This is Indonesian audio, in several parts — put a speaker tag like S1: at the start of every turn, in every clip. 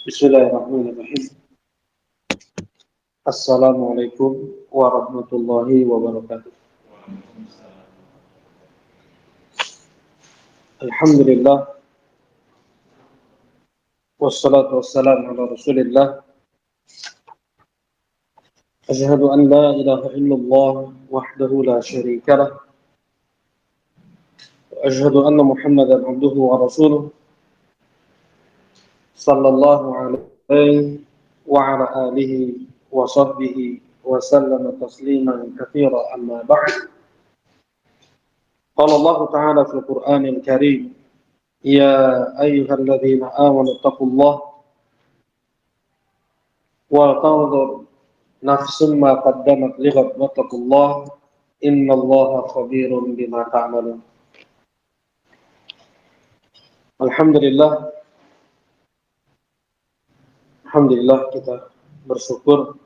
S1: Bismillahirrahmanirrahim. Assalamualaikum warahmatullahi wabarakatuh. Alhamdulillah wassalatu wassalamu ala Rasulillah. Asyhadu an la ilaha illallah wahdahu la syarika lah. Wa asyhadu anna Muhammadan abduhu wa rasuluh. Sallallahu alaihi wa ala alihi wa sahbihi wa sallama tasliman katsira amma ba'd. Qala Allah Ta'ala fil Qur'anil Karim, ya ayyuhalladzina amanu taqullaha wal tanzur nafsum ma qaddamat lighad wattaqullah innallaha khabirun bima ta'malun. Alhamdulillah, alhamdulillah kita bersyukur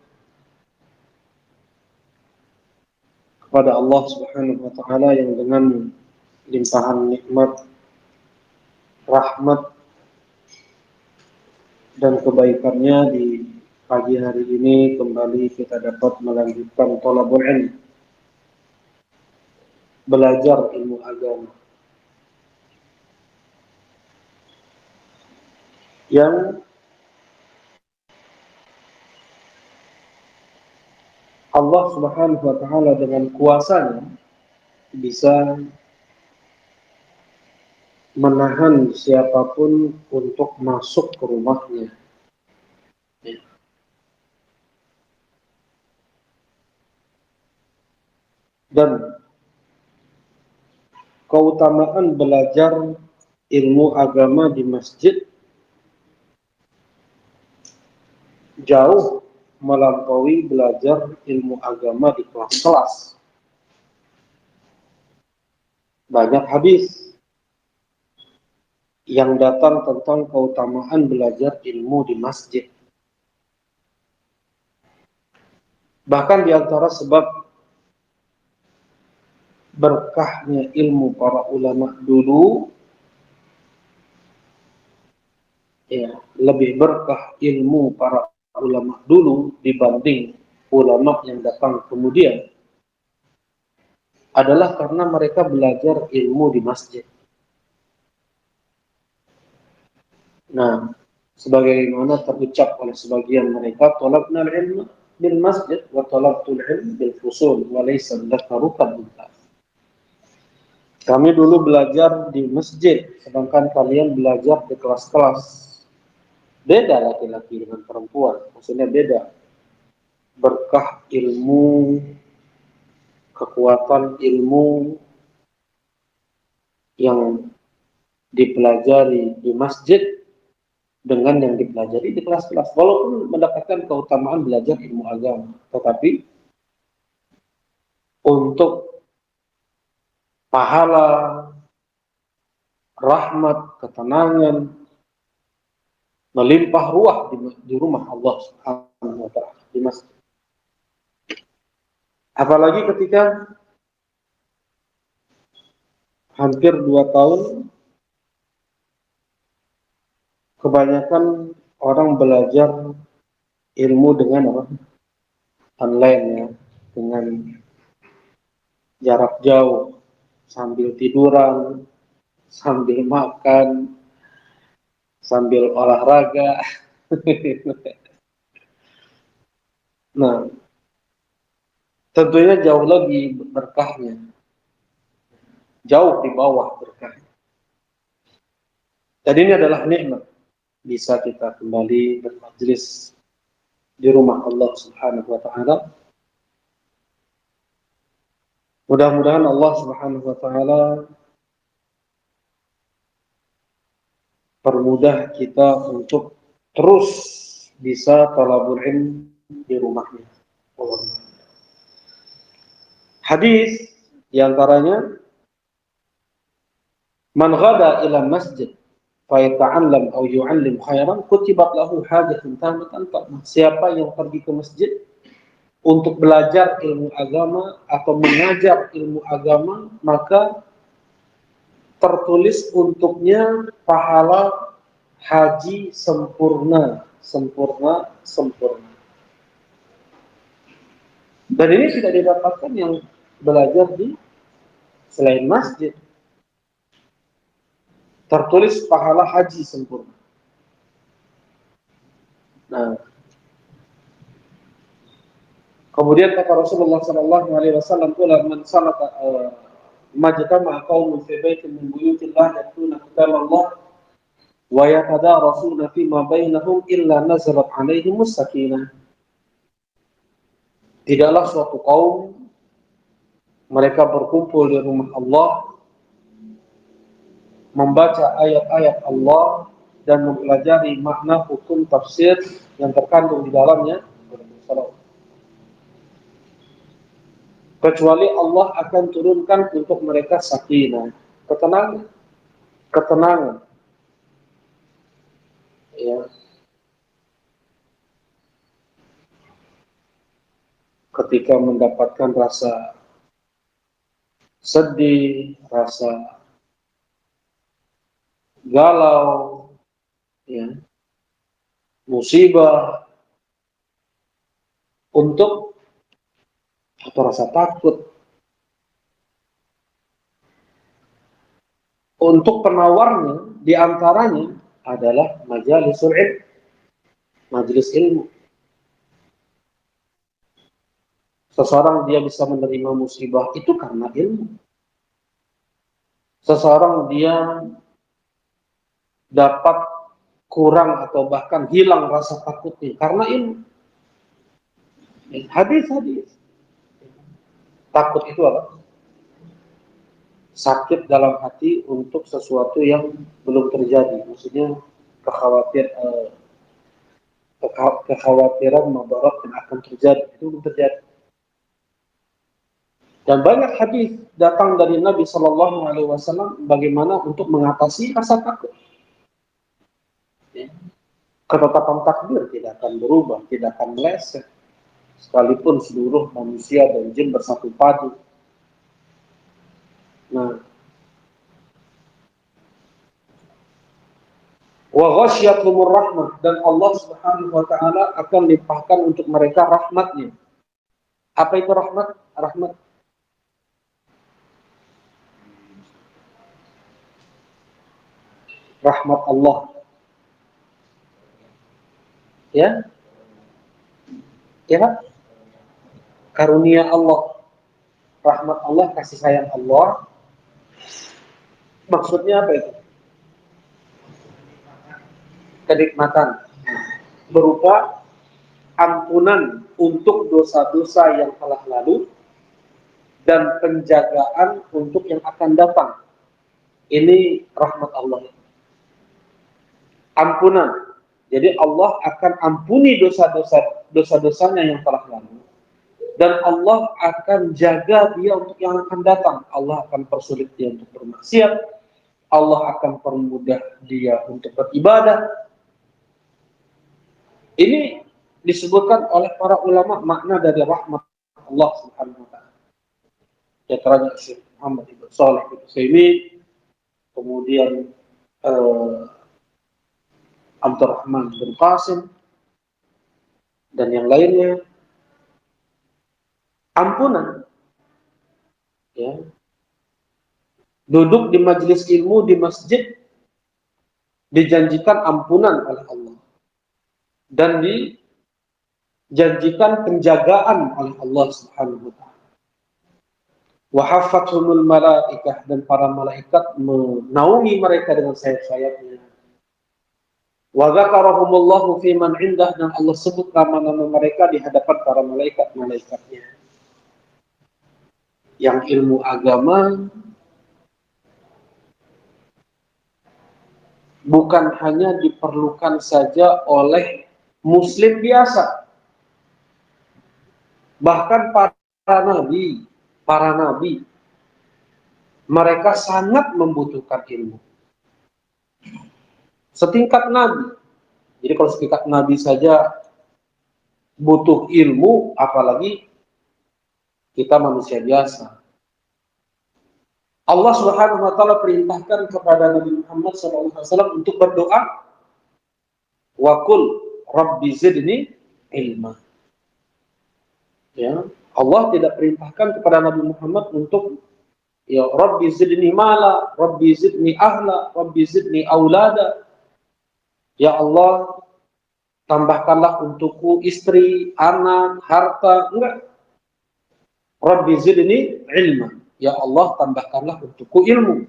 S1: kepada Allah Subhanahu wa taala yang dengan limpahan nikmat, rahmat dan kebaikannya di pagi hari ini kembali kita dapat melanjutkan thalabul ilm, belajar ilmu agama yang Allah Subhanahu wa taala dengan kuasanya bisa menahan siapapun untuk masuk ke rumahnya. Dan keutamaan belajar ilmu agama di masjid jauh melampaui belajar ilmu agama di kelas-kelas. Banyak hadis yang datang tentang keutamaan belajar ilmu di masjid. Bahkan di antara sebab berkahnya ilmu para ulama dulu, ya, lebih berkah ilmu para ulama dulu dibanding ulama yang datang kemudian adalah karena mereka belajar ilmu di masjid. Nah, sebagaimana terucap oleh sebagian mereka, talabnal ilma bil masjid wa talabtul ilm bil fusul wa laysa dzakaru kal unthى. Kami dulu belajar di masjid, sedangkan kalian belajar di kelas-kelas. Beda laki-laki dengan perempuan, maksudnya beda. Berkah ilmu, kekuatan ilmu yang dipelajari di masjid dengan yang dipelajari di kelas-kelas. Walaupun mendapatkan keutamaan belajar ilmu agama, tetapi untuk pahala, rahmat, ketenangan, melimpah ruah di rumah Allah Subhanahu wa taala di masjid. Apalagi ketika hampir 2 tahun kebanyakan orang belajar ilmu dengan apa? Online, ya, dengan jarak jauh, sambil tiduran, sambil makan, sambil olahraga. Nah, tentunya jauh lagi berkahnya, jauh di bawah berkahnya. Jadi ini adalah nikmat bisa kita kembali bermajlis di rumah Allah Subhanahu wa taala. Mudah-mudahan Allah Subhanahu wa taala permudah kita untuk terus bisa thalabul ilm di rumahnya. Hadis di antaranya, man ghada ila masjid fa yata'allam aw yu'allim khairan kutibat lahu hajatun tamatan. Siapa yang pergi ke masjid untuk belajar ilmu agama atau mengajar ilmu agama, maka tertulis untuknya pahala haji sempurna sempurna. Dan ini tidak didapatkan yang belajar di selain masjid. Tertulis pahala haji sempurna. Nah, kemudian kata Rasulullah sallallahu alaihi wasallam pula, man salata majtama'a qaumun fi baitin min buyutillah yatluna kitaballah wa yatadarasuna fima bainahum illa nazalat alaihimus sakinah. Tidaklah suatu kaum mereka berkumpul di rumah Allah, membaca ayat-ayat Allah dan mempelajari makna hukum tafsir yang terkandung di dalamnya, kecuali Allah akan turunkan untuk mereka sakinah, ketenangan, ya, ketika mendapatkan rasa sedih, rasa galau, ya, musibah, atau rasa takut. Untuk penawarnya diantaranya adalah majelis ilmu. Seseorang dia bisa menerima musibah itu karena ilmu. Seseorang dia dapat kurang atau bahkan hilang rasa takutnya karena ilmu. Hadis. Takut itu apa? Sakit dalam hati untuk sesuatu yang belum terjadi. Maksudnya kekhawatiran mudarat yang akan terjadi itu belum terjadi. Dan banyak hadis datang dari Nabi Shallallahu Alaihi Wasallam bagaimana untuk mengatasi rasa takut. Ketetapan takdir tidak akan berubah, tidak akan meleset, sekalipun seluruh manusia dan jin bersatu padu. Nah, wa ghasyiyatuhumur rahmah, dan Allah Subhanahu wa taala akan limpahkan untuk mereka rahmatnya. Apa itu rahmat? Rahmat Allah. Ya? Ya, Pak? Karunia Allah. Rahmat Allah, kasih sayang Allah. Maksudnya apa itu? Kenikmatan. Berupa ampunan untuk dosa-dosa yang telah lalu dan penjagaan untuk yang akan datang. Ini rahmat Allah. Ampunan. Jadi Allah akan ampuni dosa-dosanya yang telah lalu. Dan Allah akan jaga dia untuk yang akan datang. Allah akan persulit dia untuk bermaksiat. Allah akan permudah dia untuk beribadah. Ini disebutkan oleh para ulama makna dari rahmat Allah Subhanahu wa taala. Ya, terangnya Syekh Muhammad Ibn Shalih Al-Utsaimin, kemudian Abdurrahman bin Qasim dan yang lainnya. Ampunan, ya, duduk di majelis ilmu di masjid dijanjikan ampunan oleh Allah dan dijanjikan penjagaan oleh Allah Subhanahu wa taala. Wa haffathumul malaikah, dan para malaikat menaungi mereka dengan sayap-sayapnya. Wa dzakarahumullahu fi man indah, dan Allah sebut nama-nama mereka di hadapan para malaikat-malaikatnya. Yang ilmu agama bukan hanya diperlukan saja oleh muslim biasa. Bahkan para nabi, mereka sangat membutuhkan ilmu. Setingkat nabi. Jadi kalau setingkat nabi saja butuh ilmu, apalagi kita manusia biasa. Allah Subhanahu wa taala perintahkan kepada Nabi Muhammad SAW untuk berdoa. Wa qul Rabbi zidni ilma. Ya, Allah tidak perintahkan kepada Nabi Muhammad untuk ya Rabbi zidni mala, Rabbi zidni ahla, Rabbi zidni aulada. Ya Allah, tambahkanlah untukku istri, anak, harta. Enggak. Rabbi zidni ilma. Ya Allah, tambahkanlah untukku ilmu.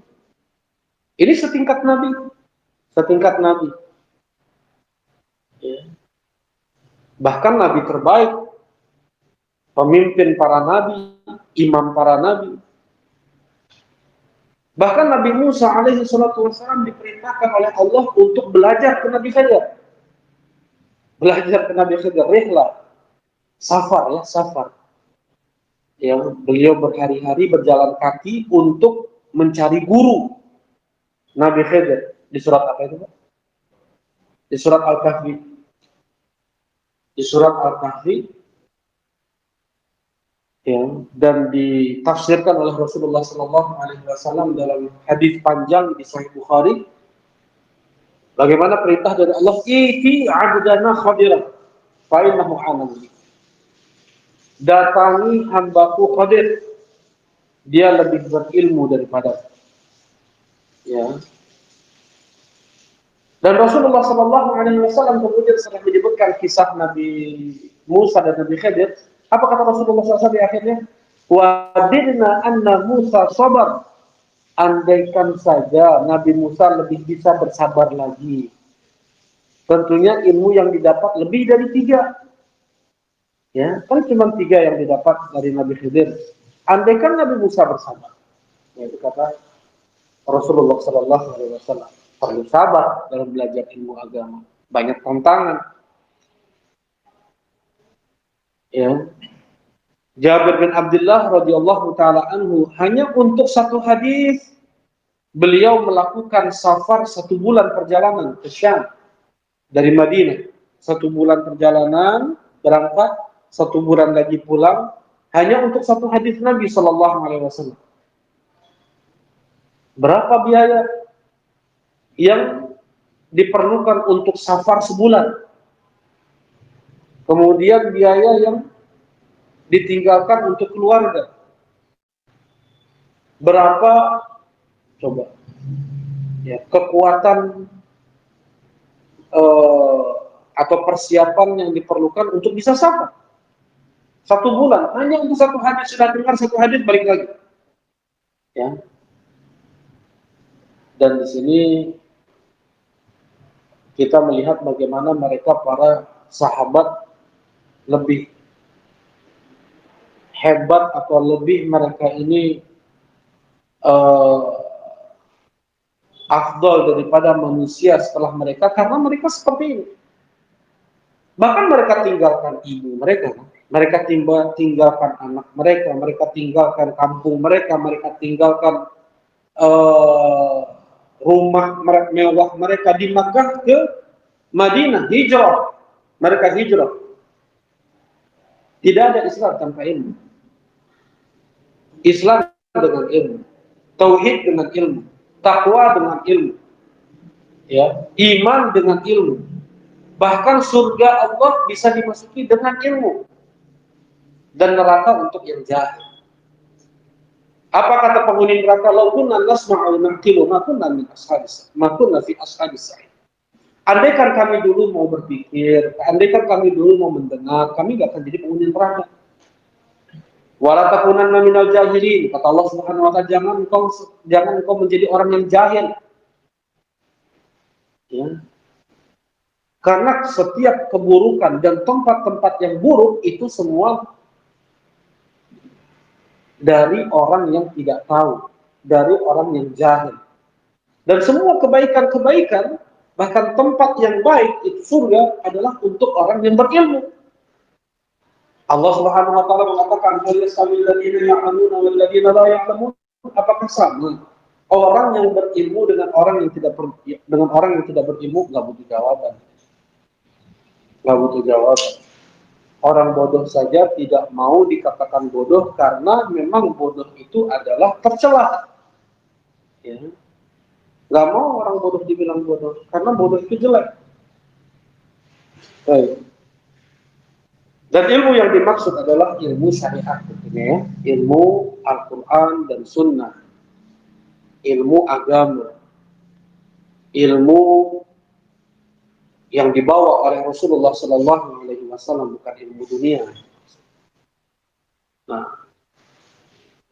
S1: Ini setingkat Nabi. Setingkat Nabi. Ya. Bahkan Nabi terbaik, pemimpin para Nabi, imam para Nabi. Bahkan Nabi Musa alaihi salatu wassalam diperintahkan oleh Allah untuk belajar ke Nabi Khidir. Belajar ke Nabi Khidir, rihlah. Safar ya, safar. Yang beliau berhari-hari berjalan kaki untuk mencari guru Nabi Khidir. Di surat apa itu, Pak? Di surat Al-Kahfi. Di surat Al-Kahfi ya, dan ditafsirkan oleh Rasulullah SAW dalam hadis panjang di Sahih Bukhari. Bagaimana perintah dari Allah, "Iti 'abdana Khadir fa innahu anani." Datangi hambaku Khadir, dia lebih berilmu daripada. Ya. Dan Rasulullah SAW kemudian setelah menyebutkan kisah Nabi Musa dan Nabi Khidir, apa kata Rasulullah SAW di akhirnya? Wadirna anna Musa sabar. Andaikan saja Nabi Musa lebih bisa bersabar lagi. Tentunya ilmu yang didapat lebih dari 3. Ya, kan cuma 3 yang didapat dari Nabi Khidir. Andaikan Nabi Musa bersabar. Ya, itu kata Rasulullah SAW. Perlu sabar dalam belajar ilmu agama. Banyak tantangan. Ya. Jabir bin Abdullah radhiyallahu taala anhu, hanya untuk satu hadis beliau melakukan safar 1 bulan perjalanan ke Syam dari Madinah. 1 bulan perjalanan berangkat, 1 bulan lagi pulang, hanya untuk satu hadis Nabi Shallallahu Alaihi Wasallam. Berapa biaya yang diperlukan untuk safar sebulan? Kemudian biaya yang ditinggalkan untuk keluarga. Berapa coba ya kekuatan atau persiapan yang diperlukan untuk bisa safar 1 bulan hanya untuk satu hadis. Sudah dengar satu hadis balik lagi ya. Dan di sini kita melihat bagaimana mereka para sahabat lebih hebat atau lebih mereka ini afdal daripada manusia setelah mereka, karena mereka seperti ini. Bahkan mereka tinggalkan ibu mereka, mereka tinggalkan anak mereka, mereka tinggalkan kampung mereka, mereka tinggalkan rumah mewah mereka di Makkah ke Madinah, hijrah. Mereka hijrah. Tidak ada Islam tanpa ilmu. Islam dengan ilmu, tauhid dengan ilmu, takwa dengan ilmu, ya, iman dengan ilmu. Bahkan surga Allah bisa dimasuki dengan ilmu, dan neraka untuk yang jahil. Apa kata penghuni neraka? "Lau kunna nasma'u naqilu ma kunna min ashabis, ma kunna fi ashabis sa'id." Andaikan kami dulu mau berpikir, andaikan kami dulu mau mendengar, kami gak akan jadi penghuni neraka. Wala takunanna minal jahilin, kata Allah Subhanahu wa taala, jangan engkau menjadi orang yang jahil. Ya. Karena setiap keburukan dan tempat-tempat yang buruk itu semua dari orang yang tidak tahu, dari orang yang jahil. Dan semua kebaikan-kebaikan, bahkan tempat yang baik itu surga adalah untuk orang yang berilmu. Allah Subhanahu wa taala mengatakan, "Hal yastawi alladziina ya'lamuuna wal ladziina laa ya'lamuun?" Apakah sama orang yang berilmu dengan orang yang tidak berilmu? Enggak butuh jawaban. Enggak butuh jawaban. Orang bodoh saja tidak mau dikatakan bodoh karena memang bodoh itu adalah tercela. Ya. Enggak mau orang bodoh dibilang bodoh karena bodoh itu jelek. Baik. Dan ilmu yang dimaksud adalah ilmu syariat, tentunya ya. Ilmu Al-Quran dan Sunnah, ilmu agama, ilmu yang dibawa oleh Rasulullah Sallallahu Alaihi Wasallam, bukan ilmu dunia. Nah,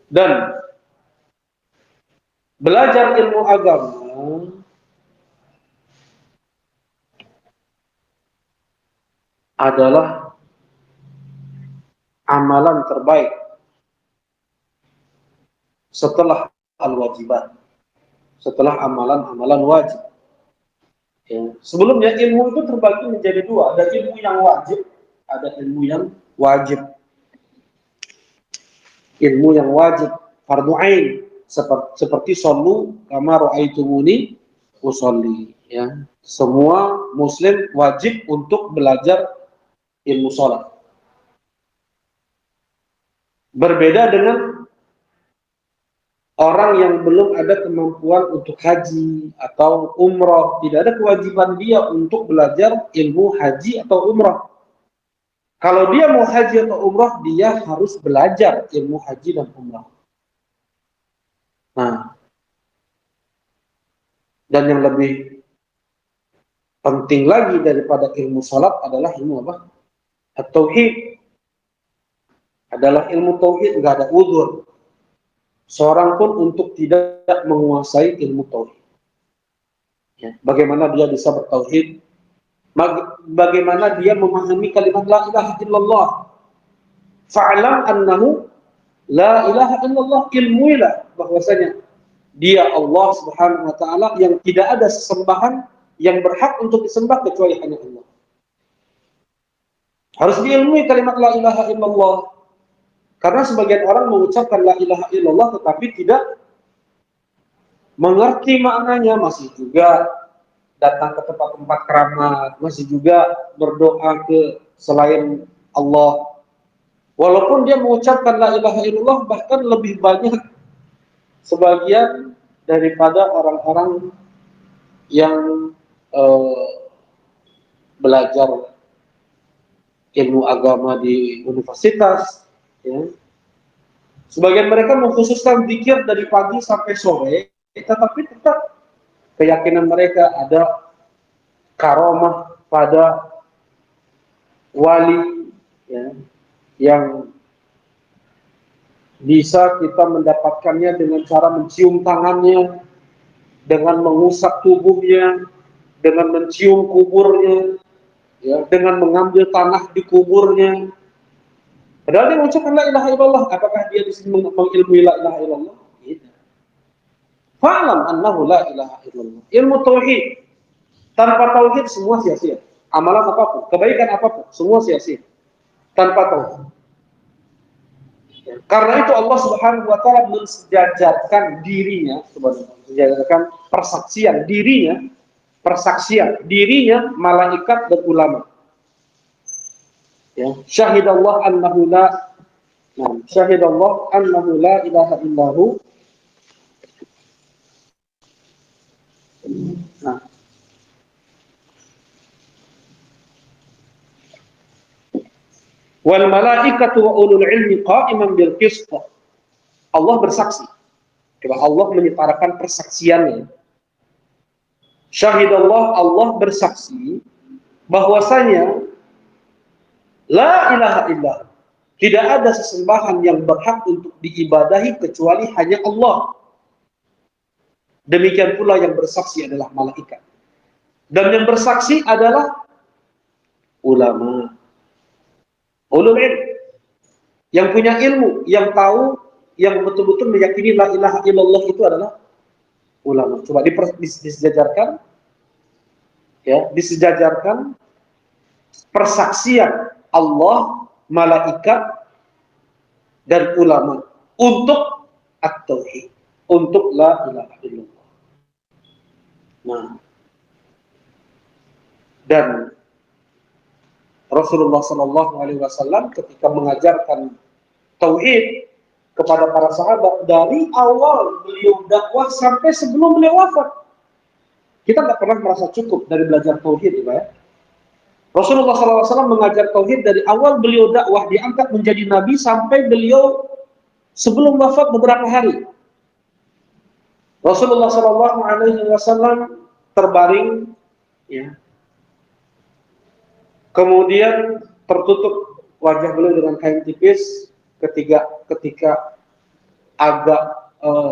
S1: dan belajar ilmu agama adalah amalan terbaik setelah al-wajibat, setelah amalan-amalan wajib. Ya. Sebelumnya ilmu itu terbagi menjadi dua, ada ilmu yang wajib, ada ilmu yang wajib. Ilmu yang wajib, fardu ain, seperti shollu kama ra'aitumuni usolli. Ya. Semua muslim wajib untuk belajar ilmu sholat. Berbeda dengan orang yang belum ada kemampuan untuk haji atau umroh, tidak ada kewajiban dia untuk belajar ilmu haji atau umroh. Kalau dia mau haji atau umroh, dia harus belajar ilmu haji dan umroh. Nah, dan yang lebih penting lagi daripada ilmu salat adalah ilmu apa? At-tauhid. Adalah ilmu tauhid, nggak ada udzur seorang pun untuk tidak menguasai ilmu tauhid. Ya. Bagaimana dia bisa bertauhid? Bagaimana dia memahami kalimat la ilaha illallah? Fa'lam annahu la ilaha illallah, ilmuilah bahwasanya dia Allah Subhanahu wa taala yang tidak ada sesembahan yang berhak untuk disembah kecuali hanya Allah. Harus diilmui kalimat la ilaha illallah. Karena sebagian orang mengucapkan la ilaha illallah tetapi tidak mengerti maknanya, masih juga datang ke tempat-tempat keramat, masih juga berdoa ke selain Allah. Walaupun dia mengucapkan la ilaha illallah, bahkan lebih banyak sebagian daripada orang-orang yang belajar ilmu agama di universitas. Ya. Sebagian mereka mengkhususkan zikir dari pagi sampai sore, tetapi tetap keyakinan mereka ada karomah pada wali, ya, yang bisa kita mendapatkannya dengan cara mencium tangannya, dengan mengusap tubuhnya, dengan mencium kuburnya, ya, dengan mengambil tanah di kuburnya. Padahal dia mengucapkan la ilaha illallah. Apakah dia di sini mengilmui la ilaha illallah? Tidak. Fa'lam annahu la ilaha illallah. Ilmu tauhid. Tanpa tauhid semua sia-sia. Amalan apapun, kebaikan apapun, semua sia-sia. Tanpa tauhid. Ya. Karena itu Allah Subhanahu wa taala mensejajarkan dirinya, mensejajarkan persaksian dirinya malaikat dan ulama. Ya, syahidallah annahu la syahidallah annahu la ilaha illahu. Nah, wal malaikatu wa ulul ilmi qa'iman bil qist. Allah bersaksi. Coba Allah menyetarakan persaksiannya. Syahidallah, Allah bersaksi bahwasanya la ilaha illallah, tidak ada sesembahan yang berhak untuk diibadahi kecuali hanya Allah. Demikian pula yang bersaksi adalah malaikat. Dan yang bersaksi adalah ulama. Ulul ilm. Yang punya ilmu, yang tahu, yang betul-betul meyakini la ilaha illallah itu adalah ulama. Coba disejajarkan, ya, disejajarkan persaksian Allah, malaikat, dan ulama untuk at-tauhid, untuk la ilaha illallah. Nah, dan Rasulullah Shallallahu Alaihi Wasallam ketika mengajarkan tauhid kepada para sahabat dari awal beliau dakwah sampai sebelum beliau wafat, kita nggak pernah merasa cukup dari belajar tauhid, ya. Rasulullah SAW mengajar tauhid dari awal beliau dakwah, diangkat menjadi nabi sampai beliau sebelum wafat beberapa hari. Rasulullah SAW terbaring, ya, kemudian tertutup wajah beliau dengan kain tipis. Ketika agak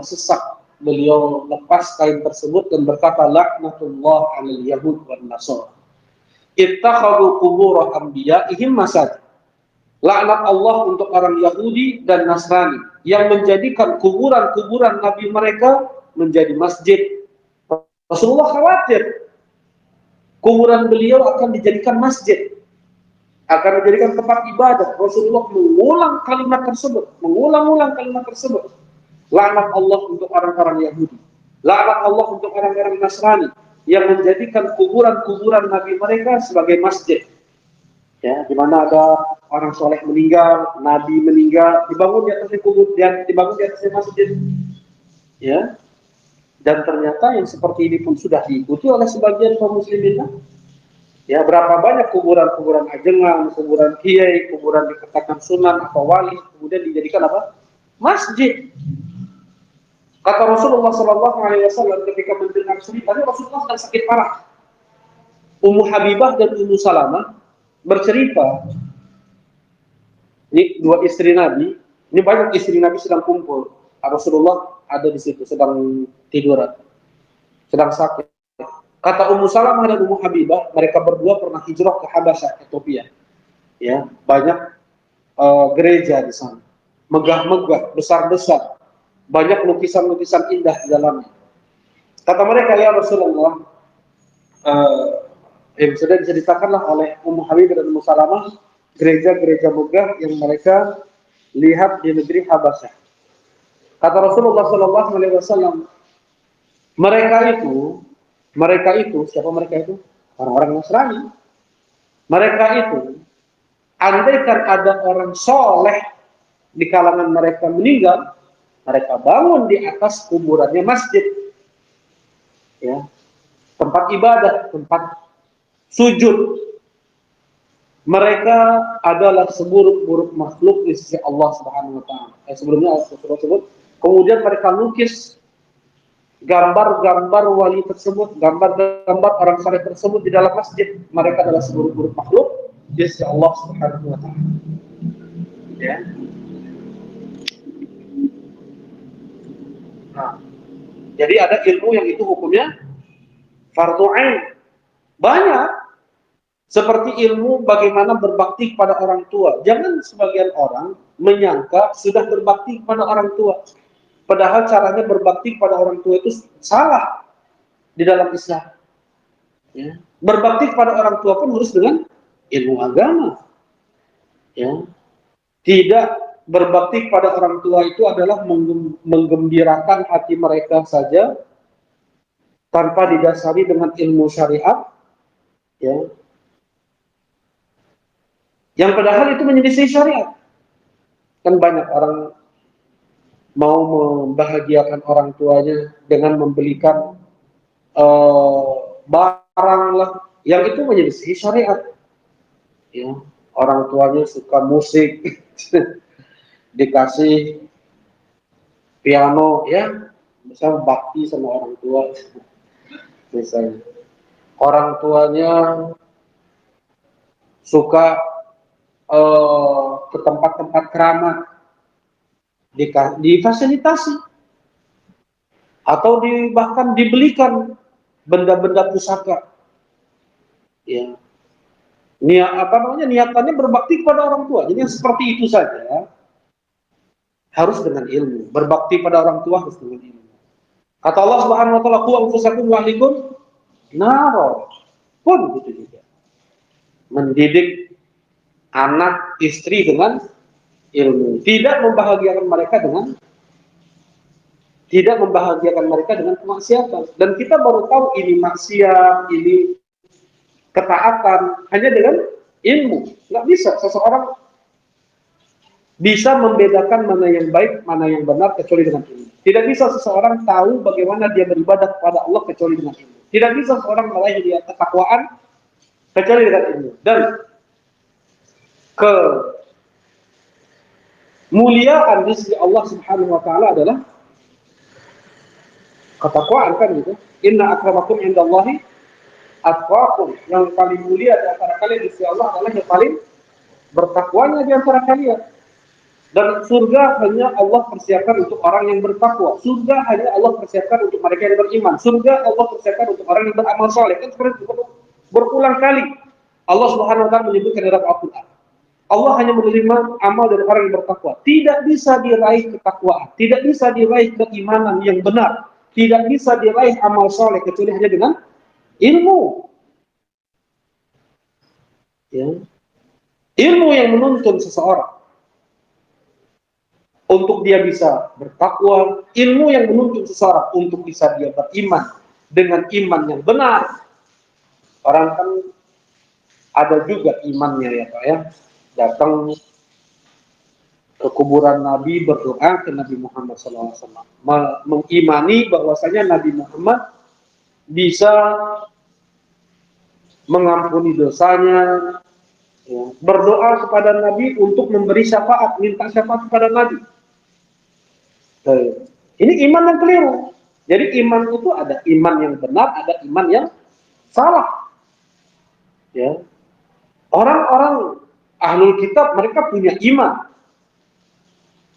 S1: sesak, beliau lepas kain tersebut dan berkata, laknatullah 'alal yahud wan nasara ittakhadhu qubur anbiya'ihim masajid. Laknat Allah untuk orang Yahudi dan Nasrani yang menjadikan kuburan-kuburan nabi mereka menjadi masjid. Rasulullah khawatir kuburan beliau akan dijadikan masjid, akan dijadikan tempat ibadah. Rasulullah mengulang kalimat tersebut, mengulang-ulang kalimat tersebut. Laknat Allah untuk orang-orang Yahudi, laknat Allah untuk orang-orang Nasrani yang menjadikan kuburan-kuburan nabi mereka sebagai masjid. Ya, di mana ada orang soleh meninggal, nabi meninggal, dibangun di atasnya kubur, dan dibangun di atasnya masjid. Ya, dan ternyata yang seperti ini pun sudah diikuti oleh sebagian kaum muslimin. Ya, berapa banyak kuburan-kuburan ajengan, kuburan kiai, kuburan dikatakan sunan atau wali, kemudian dijadikan apa? Masjid. Kata Rasulullah SAW ketika mendengar ceritanya, Rasulullah sedang sakit parah. Ummu Habibah dan Ummu Salamah bercerita, ini dua istri Nabi, ini banyak istri Nabi sedang kumpul. Rasulullah ada di situ, sedang tiduran, sedang sakit. Kata Ummu Salamah dan Ummu Habibah, mereka berdua pernah hijrah ke Habasyah, Ethiopia. Ya, banyak gereja di sana, megah-megah, besar-besar, banyak lukisan-lukisan indah di dalamnya. Kata mereka, ya Rasulullah, sudah diceritakanlah oleh Ummu Habibah dan Ummu Salamah gereja-gereja megah yang mereka lihat di negeri Habasyah. Kata Rasulullah SAW, mereka itu, siapa mereka itu? Orang-orang Nasrani. Mereka itu, andaikan ada orang soleh di kalangan mereka meninggal, mereka bangun di atas kuburannya masjid, ya, tempat ibadah, tempat sujud. Mereka adalah seburuk-buruk makhluk di sisi Allah Subhanahu wa taala. Sebelumnya Rasulullah sebut, kemudian mereka lukis gambar-gambar wali tersebut, gambar-gambar orang saleh tersebut di dalam masjid. Mereka adalah seburuk-buruk makhluk di sisi Allah Subhanahu wa taala. Ya. Nah, jadi ada ilmu yang itu hukumnya fardhu ain. Banyak. Seperti ilmu bagaimana berbakti kepada orang tua. Jangan sebagian orang menyangka sudah berbakti kepada orang tua, padahal caranya berbakti kepada orang tua itu salah di dalam Islam. Ya. Berbakti kepada orang tua pun harus dengan ilmu agama. Ya. Tidak berbakti kepada orang tua itu adalah menggembirakan hati mereka saja tanpa didasari dengan ilmu syariat. Ya. Yang padahal itu menyelisih syariat. Kan banyak orang mau membahagiakan orang tuanya dengan membelikan barang lah, yang itu menyelisih syariat. Ya, orang tuanya suka musik, dikasih piano, ya, misalnya bakti sama orang tua, misalnya. Orang tuanya suka ke tempat-tempat keramat, difasilitasi, atau bahkan dibelikan benda-benda pusaka. Ya, niatannya berbakti kepada orang tua. Jadi yang seperti itu saja harus dengan ilmu. Berbakti pada orang tua harus dengan ilmu. Kata Allah Subhanahu wa taala, "Qu anfusakum wa ahlikum nar." Pun gitu juga. Mendidik anak istri dengan ilmu, tidak membahagiakan mereka dengan kemaksiatan. Dan kita baru tahu ini maksiat, ini ketaatan hanya dengan ilmu. Nggak bisa seseorang bisa membedakan mana yang baik, mana yang benar kecuali dengan ilmu. Tidak bisa seseorang tahu bagaimana dia beribadah kepada Allah kecuali dengan ilmu. Tidak bisa seseorang meraih dia ketakwaan kecuali dengan ilmu. Dan kemuliaan di sisi Allah Subhanahu wa taala adalah ketakwaan kan gitu. Inna akramakum indallahi atqakum. Yang paling mulia di antara kalian di sisi Allah adalah yang paling bertakwanya di antara kalian. Dan surga hanya Allah persiapkan untuk orang yang bertakwa. Surga hanya Allah persiapkan untuk mereka yang beriman. Surga Allah persiapkan untuk orang yang beramal saleh. Kan seperti itu berulang kali Allah Subhanahu wa taala menyebutkan dalam Al-Qur'an. Allah hanya menerima amal dari orang yang bertakwa. Tidak bisa diraih ketakwaan, tidak bisa diraih keimanan yang benar, tidak bisa diraih amal saleh kecuali hanya dengan ilmu. Ya. Ilmu yang menuntun seseorang untuk dia bisa bertakwa, ilmu yang menuntun seseorang untuk bisa dia beriman dengan iman yang benar. Orang kan ada juga imannya ya Pak ya, datang ke kuburan Nabi berdoa ke Nabi Muhammad SAW, mengimani bahwasanya Nabi Muhammad bisa mengampuni dosanya, ya, berdoa kepada Nabi untuk memberi syafaat, minta syafaat kepada Nabi. Ini iman yang keliru. Jadi iman itu ada iman yang benar, ada iman yang salah. Ya. Orang-orang ahlul kitab mereka punya iman.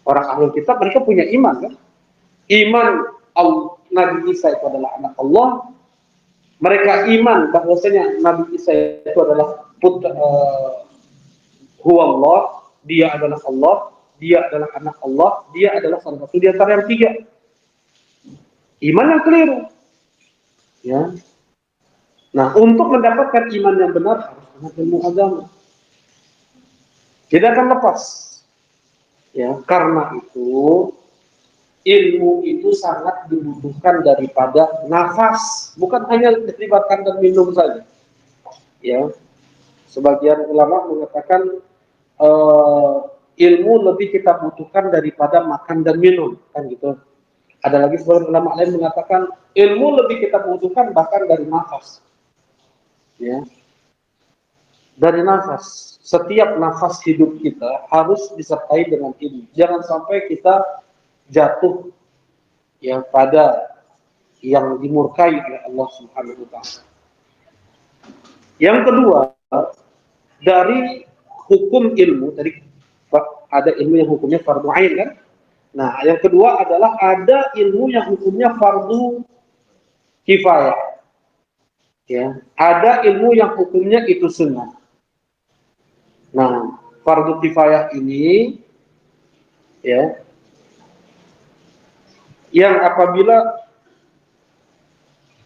S1: Orang ahlul kitab mereka punya iman kan? Iman Nabi Isa itu adalah anak Allah. Mereka iman bahwasanya Nabi Isa itu adalah putra huwallah, dia adalah Allah, dia adalah anak Allah, dia adalah salah satu di antara yang tiga. Iman yang keliru. Ya. Nah, untuk mendapatkan iman yang benar harus dengan ilmu agama. Tidak akan lepas. Ya, karena itu ilmu itu sangat dibutuhkan daripada nafas, bukan hanya dari makan dan minum saja. Ya, sebagian ulama mengatakan ilmu lebih kita butuhkan daripada makan dan minum, kan gitu. Ada lagi sebagian ulama lain mengatakan ilmu lebih kita butuhkan bahkan dari nafas. Ya, dari nafas. Setiap nafas hidup kita harus disertai dengan ilmu. Jangan sampai kita jatuh ya pada yang dimurkai oleh Allah Subhanahu wa taala. Yang kedua, dari hukum ilmu tadi ada ilmu yang hukumnya fardu ain kan? Nah, yang kedua adalah ada ilmu yang hukumnya fardu kifayah. Ya, ada ilmu yang hukumnya itu sunnah. Nah, fardu kifayah ini ya yang apabila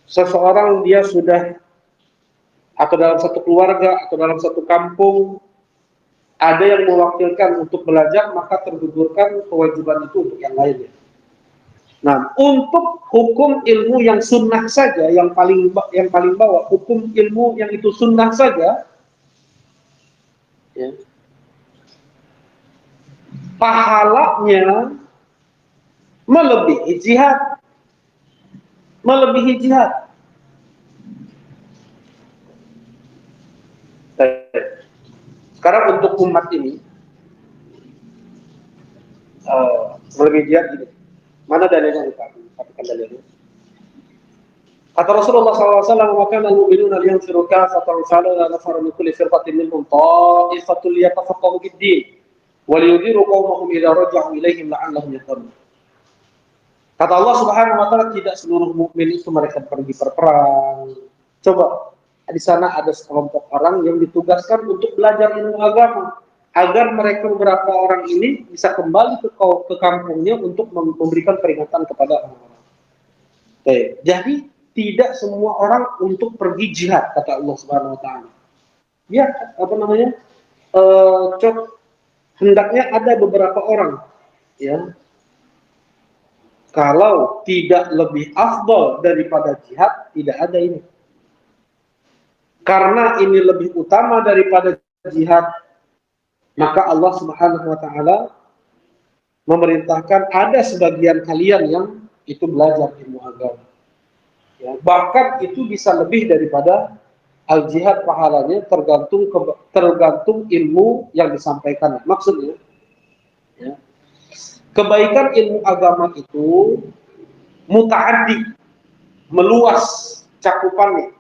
S1: seseorang dia sudah atau dalam satu keluarga atau dalam satu kampung ada yang mewakilkan untuk belajar, maka tergugurkan kewajiban itu untuk yang lainnya. Nah, untuk hukum ilmu yang sunnah saja, yang paling bawah, hukum ilmu yang itu sunnah saja, ya, pahalanya melebihi jihad. Melebihi jihad. Sekarang untuk umat ini, melebihi jihad gitu. Mana dalilnya kita? Katakan dalilnya. Kata Rasulullah SAW, "Wa kana al-mu'minuna liyanfiru kaffatan fa'ala nafara min kulli firqatin minhum ta'ifatul liyatafaqahu fid-din wa liyudhiru qaumahum idza raja'u ilaihim la'allahum yahtadun." Kata Allah Subhanahu wa taala, tidak seluruh mukmin itu mereka pergi berperang. Coba di sana ada sekelompok orang yang ditugaskan untuk belajar ilmu agama agar mereka beberapa orang ini bisa kembali ke kampungnya untuk memberikan peringatan kepada orang-orang. Jadi tidak semua orang untuk pergi jihad kata Allah Subhanahu wa taala. Ya, apa namanya? Hendaknya ada beberapa orang ya. Kalau tidak lebih afdal daripada jihad, tidak ada ini. Karena ini lebih utama daripada jihad, maka Allah Subhanahu wa taala memerintahkan ada sebagian kalian yang itu belajar ilmu agama. Ya, bahkan itu bisa lebih daripada Al jihad pahalanya tergantung ilmu yang disampaikan. Maksudnya, ya, kebaikan ilmu agama itu mutaaddi, meluas cakupannya,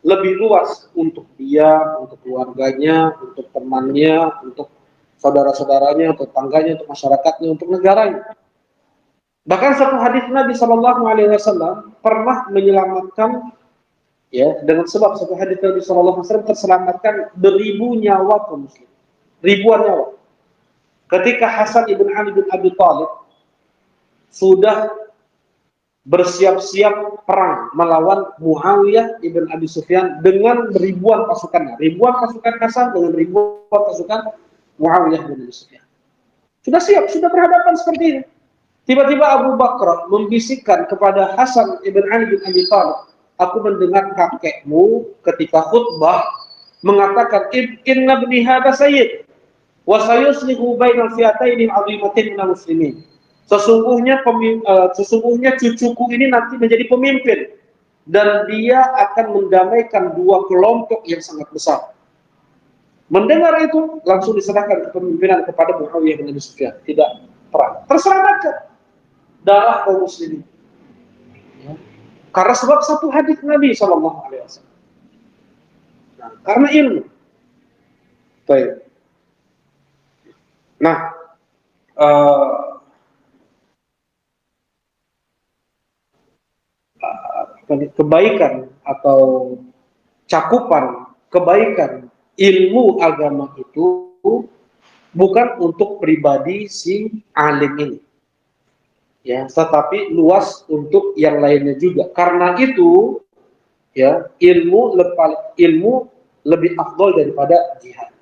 S1: lebih luas untuk dia, untuk keluarganya, untuk temannya, untuk saudara-saudaranya, untuk tetangganya, untuk masyarakatnya, untuk negaranya. Bahkan satu hadis Nabi Shallallahu Alaihi Wasallam pernah menyelamatkan, ya, dengan sebab satu hadis Nabi Shallallahu Alaihi Wasallam terselamatkan beribu nyawa kaum muslim, ribuan nyawa. Ketika Hasan ibn Ali bin Abi Thalib sudah bersiap-siap perang melawan Muawiyah ibn Abi Sufyan dengan ribuan pasukannya, ribuan pasukan Hasan dengan ribuan pasukan Muawiyah ibn Abi Sufyan. Sudah siap, sudah berhadapan seperti ini. Tiba-tiba Abu Bakar membisikkan kepada Hasan ibn Ali bin Abi Thalib, aku mendengar kakekmu ketika khutbah mengatakan, inna ibni hada sayyid wa sayuslihu bainal fi'ataini 'azimatin minal muslimin. Sesungguhnya cucuku ini nanti menjadi pemimpin dan dia akan mendamaikan dua kelompok yang sangat besar. Mendengar itu langsung diserahkan kepemimpinan kepada Muawiyah bin Abi Sufyan, tidak perang. Terselamatkan darah kaum muslimin. Ya. Karena sebab satu hadis Nabi Shallallahu Alaihi Wasallam. Nah, karena ilmu. Baik. Nah, kebaikan atau cakupan kebaikan ilmu agama itu bukan untuk pribadi si alim ini, ya, tetapi luas untuk yang lainnya juga. Karena itu, ya, ilmu lebih afdol daripada jihad.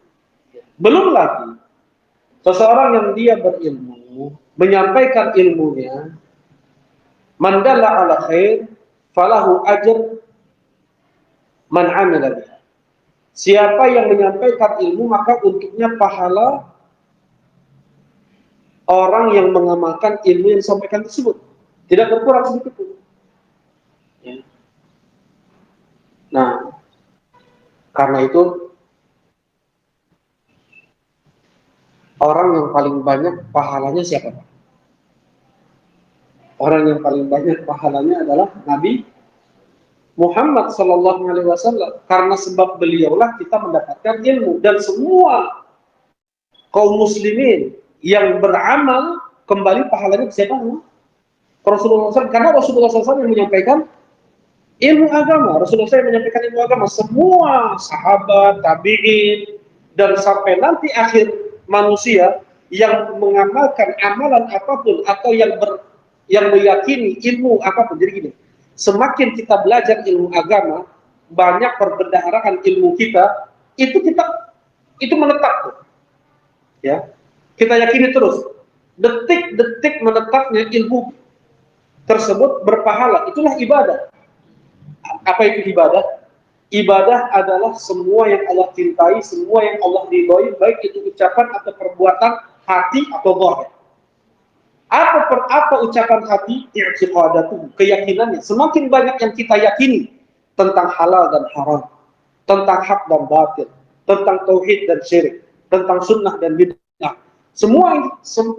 S1: Belum lagi seseorang yang dia berilmu menyampaikan ilmunya, mandalla ala khair falahu ajr man amila biha. Siapa yang menyampaikan ilmu maka untuknya pahala orang yang mengamalkan ilmu yang disampaikan tersebut, tidak berkurang sedikit pun. Ya. Nah, karena itu orang yang paling banyak pahalanya siapa? Orang yang paling banyak pahalanya adalah Nabi Muhammad Sallallahu Alaihi Wasallam. Karena sebab beliaulah kita mendapatkan ilmu, dan semua kaum muslimin yang beramal kembali pahalanya ke siapa? Rasulullah SAW. Karena Rasulullah SAW yang menyampaikan ilmu agama. Rasulullah SAW menyampaikan ilmu agama. Semua sahabat, tabi'in, dan sampai nanti akhir manusia yang mengamalkan amalan apapun atau yang meyakini ilmu apapun. Jadi gini, semakin kita belajar ilmu agama, banyak perbendaharaan ilmu kita itu menetap tuh. Ya. Kita yakini terus, detik-detik menetapnya ilmu tersebut berpahala. Itulah ibadah. Apa itu ibadah? Ibadah adalah semua yang Allah cintai, semua yang Allah ridhoi, baik itu ucapan atau perbuatan hati atau zahir. Apa ucapan hati? I'tiqadatuh, keyakinannya. Semakin banyak yang kita yakini tentang halal dan haram, tentang hak dan batil, tentang tauhid dan syirik, tentang sunnah dan bid'ah. Semua ini,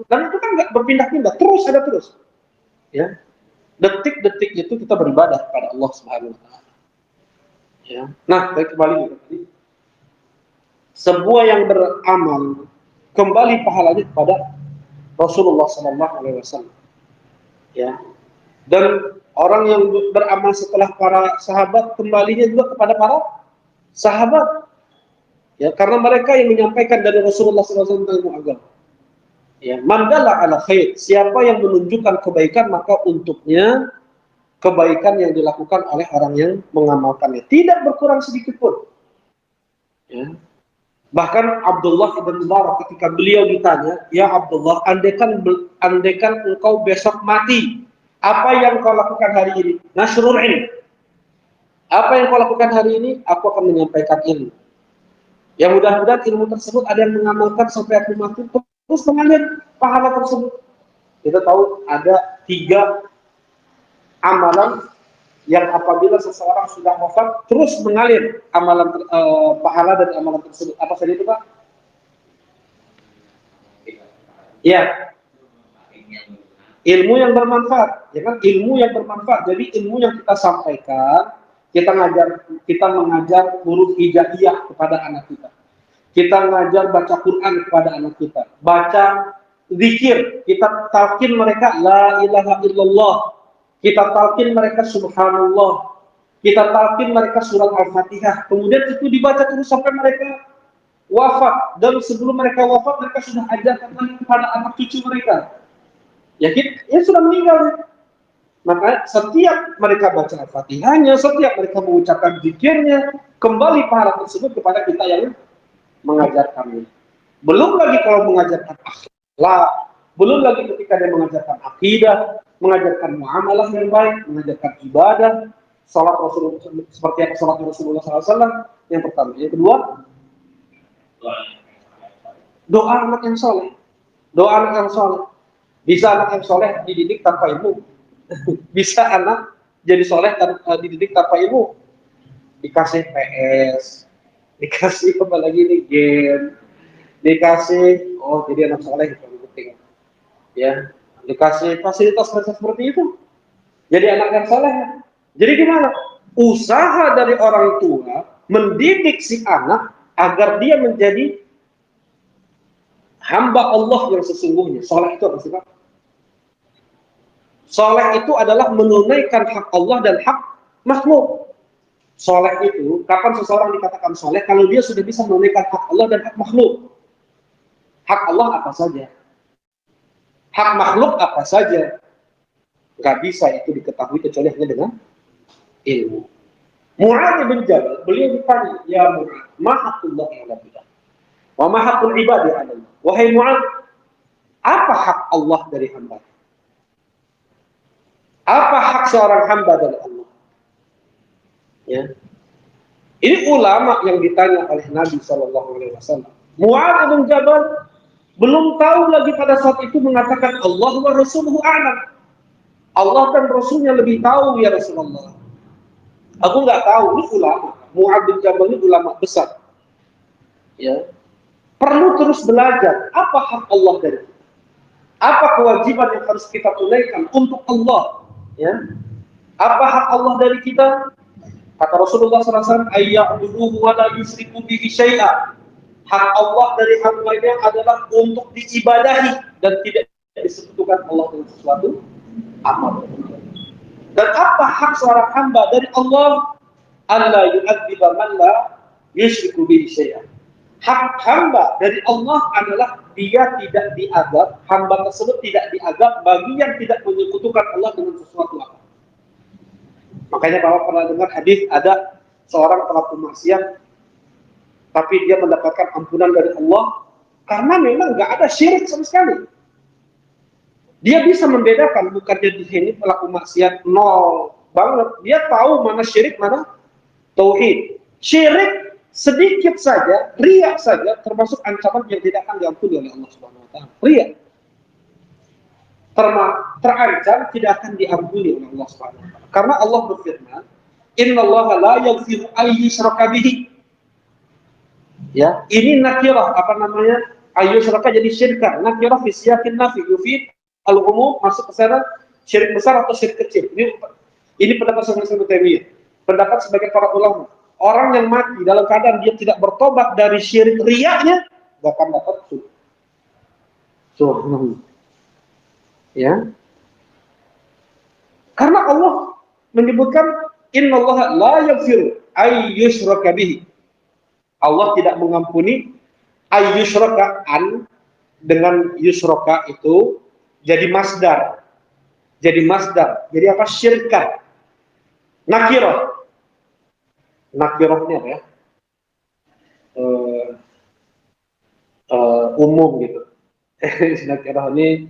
S1: dan itu kan nggak berpindah-pindah, terus ada terus. Ya. Detik-detik itu kita beribadah kepada Allah Subhanahu wa taala. Ya. Nah, baik, kembali tadi. Sebuah yang beramal kembali pahalanya kepada Rasulullah Sallallahu Alaihi Wasallam. Ya. Dan orang yang beramal setelah para sahabat kembalinya juga kepada para sahabat. Ya, karena mereka yang menyampaikan dari Rasulullah SAW tentang ilmu agama. Ya, mandala ala khair, siapa yang menunjukkan kebaikan maka untuknya kebaikan yang dilakukan oleh orang yang mengamalkannya, tidak berkurang sedikit pun. Ya. Bahkan Abdullah ibn Mubarak ketika beliau ditanya, ya Abdullah, andaikan engkau besok mati, apa yang kau lakukan hari ini? Nasrul ilm. Apa yang kau lakukan hari ini? Aku akan menyampaikan ilmu. Ya, mudah-mudahan ilmu tersebut ada yang mengamalkan sampai aku mati, terus mengalir pahala tersebut. Kita tahu ada 3 amalan yang apabila seseorang sudah wafat terus mengalir amalan pahala dari amalan tersebut. Apa saja itu, Pak? Ya, ilmu yang bermanfaat, ya kan? Ilmu yang bermanfaat. Jadi ilmu yang kita sampaikan, kita mengajar huruf hijaiyah kepada anak kita. Kita mengajar baca Quran kepada anak kita. Baca zikir, kita talqin mereka la ilaha illallah. Kita talqin mereka subhanallah. Kita talqin mereka surat Al-Fatihah. Kemudian itu dibaca terus sampai mereka wafat. Dan sebelum mereka wafat, mereka sudah ajarkan lagi kepada anak cucu mereka. Ya, sudah meninggal. Maka setiap mereka baca Al-Fatihahnya, setiap mereka mengucapkan zikirnya, kembali pahala tersebut kepada kita yang mengajarkannya. Belum lagi kalau mengajarkan akhlak, belum lagi ketika dia mengajarkan akidah, mengajarkan muamalah yang baik, mengajarkan ibadah, salat Rasulullah seperti apa salat Rasulullah SAW. Yang pertama, yang kedua, doa anak yang soleh. Doa anak yang soleh. Bisa anak yang soleh dididik tanpa ilmu. Bisa anak jadi soleh dididik tanpa ilmu. Dikasih PS, dikasih apa lagi nih, game, dikasih jadi anak soleh itu penting, ya, dikasih fasilitas seperti itu, jadi anak yang soleh. Jadi gimana? Usaha dari orang tua mendidik si anak agar dia menjadi hamba Allah yang sesungguhnya. Soleh itu apa sih, Pak? Soleh itu adalah menunaikan hak Allah dan hak makhluk. Soleh itu, kapan seseorang dikatakan soleh? Kalau dia sudah bisa menunaikan hak Allah dan hak makhluk. Hak Allah apa saja? Hak makhluk apa saja? Nggak bisa itu diketahui kecuali hanya dengan ilmu. Mu'adz bin Jabal, beliau ditanya, ya Mu'adz, ma haqqullah ala bidah? Wa ma haqqul ibadi ala Allah? Wahai Mu'adz, apa hak Allah dari hamba? Apa hak seorang hamba dari Allah? Ya. Ini ulama yang ditanya oleh Nabi SAW. Mu'adz bin Jabal belum tahu lagi pada saat itu mengatakan Allah wa Rasuluhu a'lam. Allah dan Rasulnya lebih tahu ya Rasulullah. Aku nggak tahu, ini ulama. Mu'adz bin Jabal ini ulama besar. Ya. Perlu terus belajar apa hak Allah dari kita. Apa kewajiban yang harus kita tunaikan untuk Allah. Ya. Apa hak Allah dari kita? Kata Rasulullah SAW, ayya'buduhu wa la yusriku bihi syai'a. Hak Allah dari hambanya adalah untuk diibadahi dan tidak disekutukan Allah dengan sesuatu amal. Dan apa hak seorang hamba dari Allah? Alla yu'adziba man la yusyriku bihi syai'a. Hak hamba dari Allah adalah dia tidak diazab, hamba tersebut tidak diazab bagi yang tidak menyekutukan Allah dengan sesuatu apa. Makanya Bapak pernah dengar hadis ada seorang pelaku maksiat tapi dia mendapatkan ampunan dari Allah karena memang nggak ada syirik sama sekali. Dia bisa membedakan, bukannya di sini pelaku maksiat nol banget. Dia tahu mana syirik, mana tauhid. Syirik sedikit saja, riya saja termasuk ancaman yang tidak akan diampuni oleh Allah Subhanahu wa taala. Riya terancam tidak akan diampuni oleh Allah Subhanahu wa taala. Karena Allah berfirman, "Innallaha la yaghfiru an yushraka bihi." Ya, ini nakirah, apa namanya? Ayyushraka jadi syirka. Nakirah fi siyaqin nafi yufid al-umum, masuk ke sana syirik besar atau syirik kecil. Ini pendapat Syekhul Taimiyah. Pendapat sebagai para ulama. Orang yang mati dalam keadaan dia tidak bertobat dari syirik riyanya, gak akan dapat surga. Ya. Karena Allah menyebutkan innallaha la yaghfiru ay yushraka bihi. Allah tidak mengampuni ay yushraka an dengan yushraka itu jadi masdar. Jadi masdar. Jadi apa? Syirkan. Nakirah. Nakirahnya apa ya? Umum gitu. Nakirah ini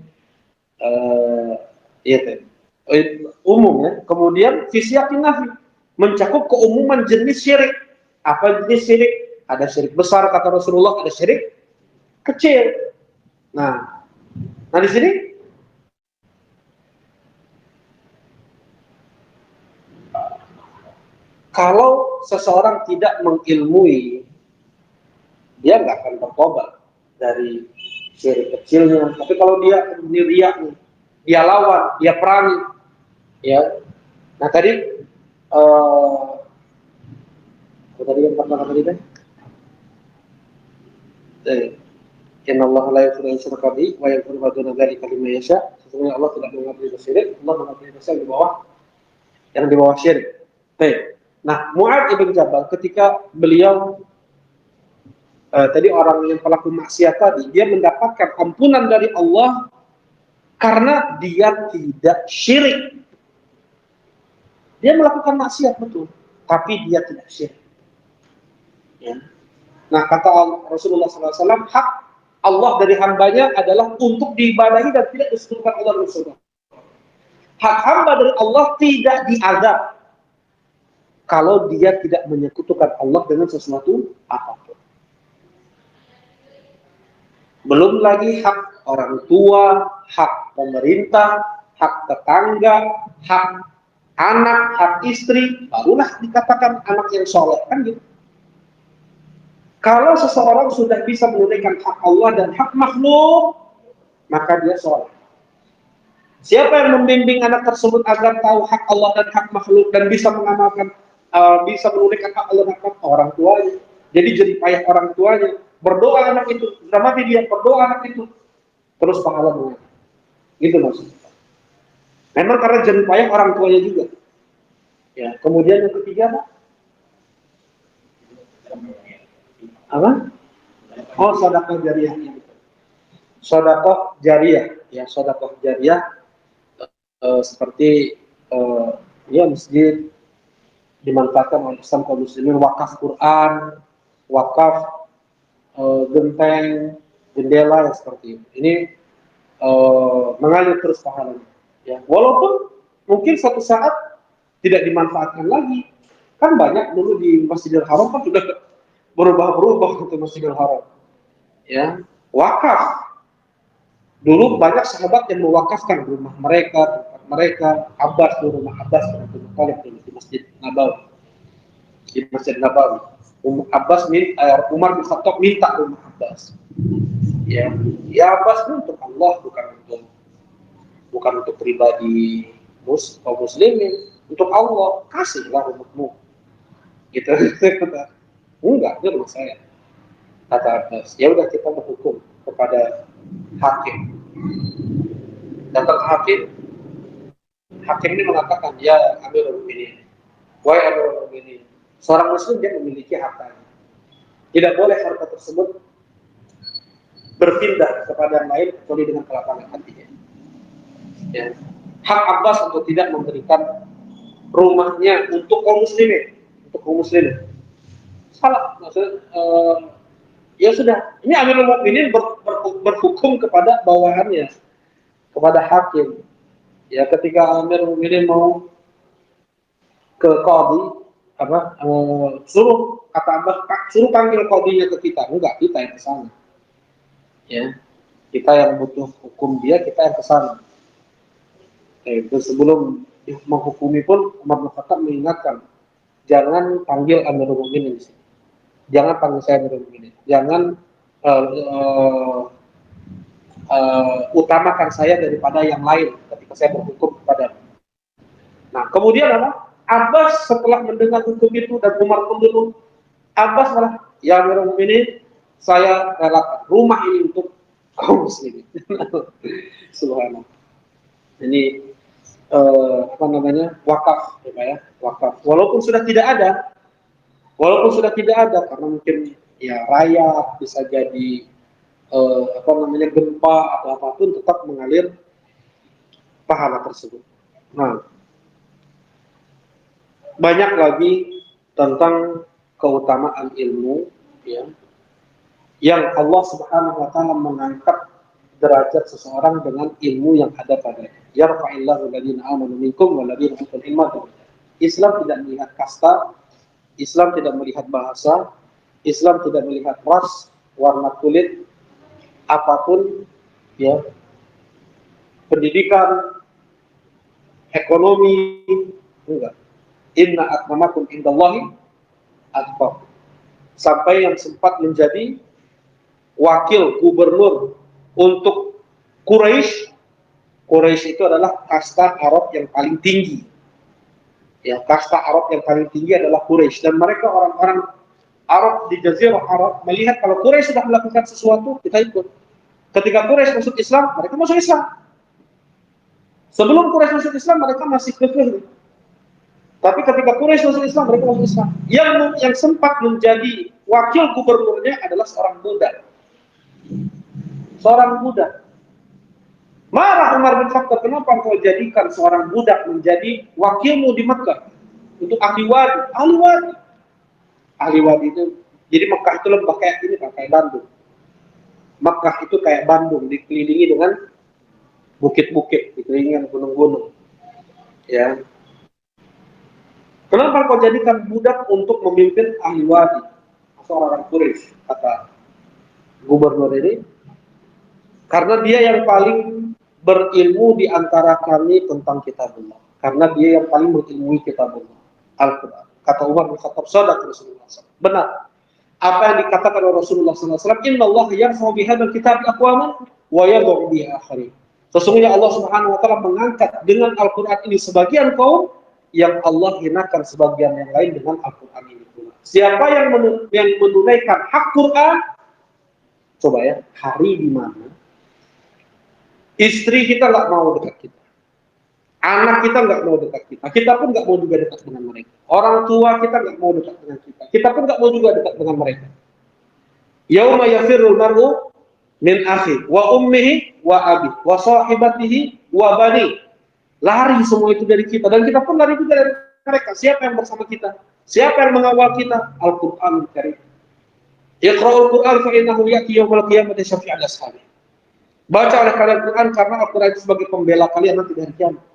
S1: umum ya. Kemudian fisyakin nafi mencakup keumuman jenis syirik. Apa jenis syirik? Ada syirik besar kata Rasulullah, ada syirik kecil. Nah di sini Kalau seseorang tidak mengilmui, dia nggak akan bertobat dari syirik kecilnya. Tapi kalau dia riak, dia lawan, dia perangi, ya. Nah tadi, tadi yang pertama tadi kan, Inna Allah la yaghfiru an yushraka bihi wa yaghfiru ma duna dzalika liman yasha. Sesungguhnya Allah tidak mengampuni dosa syirik, Allah mengampuni dosa yang di bawah syirik. Baik. Nah, Mu'adz ibn Jabal ketika beliau tadi orang yang pelaku maksiat tadi, dia mendapatkan ampunan dari Allah karena dia tidak syirik. Dia melakukan maksiat betul, tapi dia tidak syirik. Ya. Nah, kata Rasulullah SAW, hak Allah dari hambanya adalah untuk diibadahi dan tidak disekutukan Allah dan Rasulullah. Hak hamba dari Allah tidak diazab kalau dia tidak menyekutukan Allah dengan sesuatu apapun. Belum lagi hak orang tua, hak pemerintah, hak tetangga, hak anak, hak istri, barulah dikatakan anak yang soleh, kan gitu. Kalau seseorang sudah bisa menunaikan hak Allah dan hak makhluk, maka dia soleh. Siapa yang membimbing anak tersebut agar tahu hak Allah dan hak makhluk dan bisa mengamalkan, bisa menunaikan hak Allah dan hak orang tuanya. Jadi payah orang tuanya. Berdoa anak itu, sudah mati dia, berdoa anak itu, terus pahala mengalir. Gitu maksudnya. Memang karena jerih payah orang tuanya juga. Ya, kemudian yang ketiga apa? Oh, sedekah jariah. Sedekah jariah, ya sedekah jariah seperti ya masjid dimanfaatkan oleh Islam kaum muslimin, wakaf Quran, wakaf genteng, jendela yang seperti itu. Ini mengalir terus pahalanya. Ya, walaupun mungkin suatu saat tidak dimanfaatkan lagi. Kan banyak dulu di Masjidil Haram kan sudah berubah-berubah untuk Masjidil Haram. Ya, wakaf. Dulu banyak sahabat yang mewakafkan rumah mereka, tempat mereka. Abbas dulu, rumah Abbas di Masjid Nabawi. Di Masjid Nabawi. Umar bin Khattab minta rumah Abbas. Ya, Abbas itu untuk Allah, bukan untuk pribadi kaum muslimin, untuk Allah, kasihlah rumahmu. Gitu. Enggak, itu rumah saya. Kata Abbas, ya udah kita berhukum kepada hakim. Datang hakim ini mengatakan, ya Amirul Mukminin, wahai Amirul Mukminin, seorang muslim dia memiliki hartanya. Tidak boleh harta tersebut berpindah kepada yang lain kecuali dengan kelapangan hatinya. Ya. Hak Abbas untuk tidak memberikan rumahnya untuk kaum muslimin, salah. Maksudnya ya sudah, ini Amirul Mukminin berhukum kepada bawahannya, kepada hakim. Ya, ketika Amirul Mukminin mau ke qadhi, suruh kata Abbas, suruh panggil qadhinya ke kita. Enggak, kita yang ke sana. Ya. Kita yang butuh hukum dia, kita yang ke sana. Sebelum menghukumi pun Umar bin Khattab mengingatkan, jangan panggil Amirul Mukminin. Jangan panggil saya Amirul Mukminin. Jangan utamakan saya daripada yang lain ketika saya berhukum kepada. Nah, kemudian apa? Abbas setelah mendengar hukum itu dan Umar pun dulu, Abbas malah, ya Amirul Mukminin, saya relakan rumah ini untuk kaum muslimin. Subhanallah. Ini wakaf, ya, wakaf. Walaupun sudah tidak ada, karena mungkin ya rayap, bisa jadi gempa atau apapun, tetap mengalir pahala tersebut. Nah, banyak lagi tentang keutamaan ilmu, ya, yang Allah Subhanahu wa taala mengangkat derajat seseorang dengan ilmu yang ada padanya. Yarfa'illahu alladziina aamanu minkum walladziina utul ilma darajat. Islam tidak melihat kasta, Islam tidak melihat bahasa, Islam tidak melihat ras, warna kulit, apapun, ya, pendidikan, ekonomi, enggak. Inna akramakum indallahi atqakum. Sampai yang sempat menjadi wakil gubernur untuk Quraisy. Quraisy itu adalah kasta Arab yang paling tinggi. Ya, kasta Arab yang paling tinggi adalah Quraisy, dan mereka orang-orang Arab di Jazirah Arab melihat kalau Quraisy sudah melakukan sesuatu, kita ikut. Ketika Quraisy masuk Islam, mereka masuk Islam. Sebelum Quraisy masuk Islam, mereka masih kafir. Tapi ketika Quraisy masuk Islam, mereka masuk Islam. Yang sempat menjadi wakil gubernurnya adalah seorang budak. Seorang budak. Marah Umar bin Khattab, kenapa engkau jadikan seorang budak menjadi wakilmu di Mekah untuk ahli wadi? Ahli wadi. Ahli wadi itu, jadi Mekah itu lembah kayak ini, kayak Bandung. Mekah itu kayak Bandung, dikelilingi dengan bukit-bukit, dikelilingi dengan gunung-gunung. Ya. Kenapa kau jadikan budak untuk memimpin ahli wadi? Seorang Quraisy, kata gubernur ini, karena dia yang paling berilmu di antara kami tentang kitabullah. Karena dia yang paling berilmu kitabullah, Al-Quran. Kata Umar bin Khattab, sadaq Rasulullah SAW. Benar. Apa yang dikatakan oleh Rasulullah SAW, Inna Allah yarfa'u bihadzal kitab aqwaman wa yad'u bihi akharin. Sesungguhnya Allah Subhanahu wa taala mengangkat dengan Al-Quran ini sebagian kaum, yang Allah hinakan sebagian yang lain dengan Al-Quran ini pula. Siapa yang menunaikan hak Quran, coba ya, hari di mana istri kita nggak mau dekat kita, anak kita nggak mau dekat kita pun nggak mau juga dekat dengan mereka. Orang tua kita nggak mau dekat dengan kita pun nggak mau juga dekat dengan mereka. Yauma yafirrul mar'u min akhi wa ummihi wa abi wa sahibatihi wa bani. Lari semua itu dari kita, dan kita pun lari juga dari mereka. Siapa yang bersama kita? Siapa yang mengawal kita? Al-Quran Karim. Iqra'ul Quran fa innahu ya'ti yaumil qiyamati syafi'an ashabi. Baca oleh kalian Quran karena Al-Quran itu sebagai pembela kalian nanti di hari kiamat.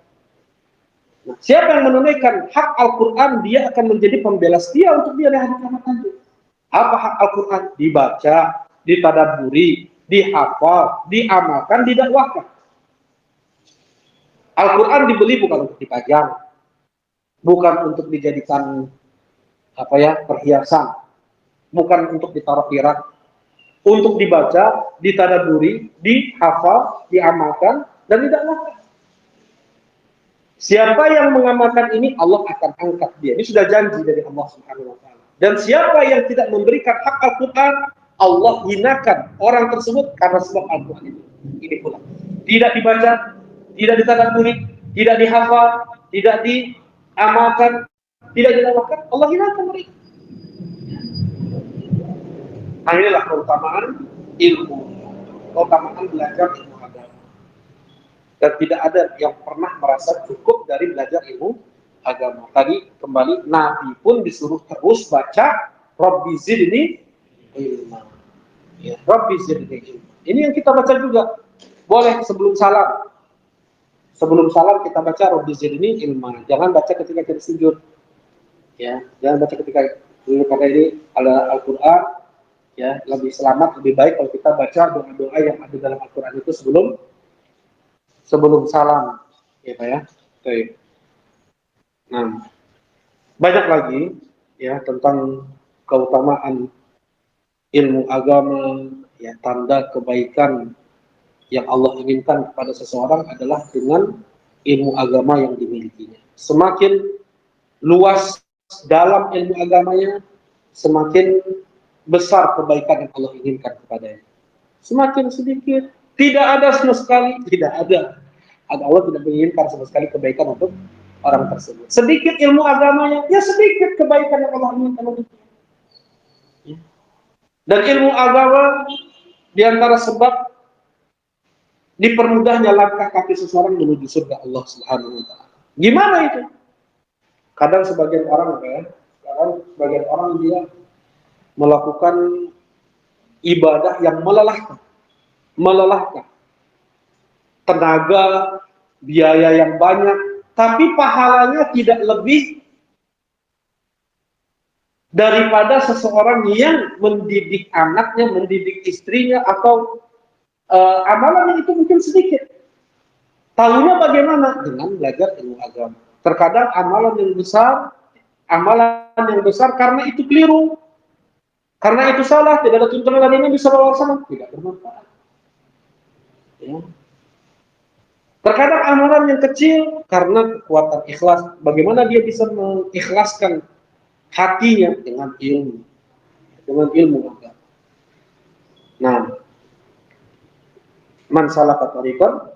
S1: Nah, siapa yang menunaikan hak Al-Quran, dia akan menjadi pembela setia untuk dia di hari kiamat nanti. Apa hak Al-Quran? Dibaca, ditadaburi, dihafal, diamalkan, didakwahkan. Al-Quran dibeli bukan untuk dipajang, bukan untuk dijadikan perhiasan, bukan untuk ditaruh pirak, untuk dibaca, ditadaburi, dihafal, diamalkan, dan didakwahkan. Siapa yang mengamalkan ini, Allah akan angkat dia. Ini sudah janji dari Allah Subhanahu wa taala. Dan siapa yang tidak memberikan hak Al-Quran, Allah hinakan orang tersebut karena sebab Al-Quran itu. Ini pula. Tidak dibaca, tidak ditadaburi, tidak dihafal, tidak diamalkan, tidak dilakukan, Allah hinakan mereka. Nah, inilah keutamaan ilmu, keutamaan belajar ilmu agama. Dan tidak ada yang pernah merasa cukup dari belajar ilmu agama. Tadi kembali, Nabi pun disuruh terus baca Rabbi zidni ilma. Ya, Rabbi zidni ilma. Ini yang kita baca juga. Boleh sebelum salam. Sebelum salam kita baca Rabbi zidni ilma. Jangan baca ketika kita sujud. Ya, jangan baca ketika karena ini ada Al-Qur'an, ya, lebih selamat, lebih baik kalau kita baca doa-doa yang ada dalam Al-Qur'an itu sebelum salam, ya Pak ya. Oke. Nah, banyak lagi ya tentang keutamaan ilmu agama, ya, tanda kebaikan yang Allah inginkan kepada seseorang adalah dengan ilmu agama yang dimilikinya. Semakin luas dalam ilmu agamanya, semakin besar kebaikan yang Allah inginkan kepadanya. Semakin sedikit, tidak ada sama sekali, tidak ada. Allah tidak menginginkan sama sekali kebaikan untuk orang tersebut. Sedikit ilmu agamanya, ya sedikit kebaikan yang Allah inginkan untuknya. Dan ilmu agama diantara sebab dipermudahnya langkah kaki seseorang menuju surga Allah Subhanahu wa taala. Gimana itu? Kadang sebagian orang dia melakukan ibadah yang melelahkan. Tenaga, biaya yang banyak, tapi pahalanya tidak lebih daripada seseorang yang mendidik anaknya, mendidik istrinya, atau amalan itu mungkin sedikit. Tahunya bagaimana? Dengan belajar ilmu agama. Terkadang amalan yang besar amalan yang besar karena itu keliru, karena itu salah, tidak ada tuntunan dari Nabi SAW, tidak bermanfaat. Ya. Terkadang amalan yang kecil karena kekuatan ikhlas. Bagaimana dia bisa mengikhlaskan hatinya dengan ilmu, agama. Nah, man salaka tariqan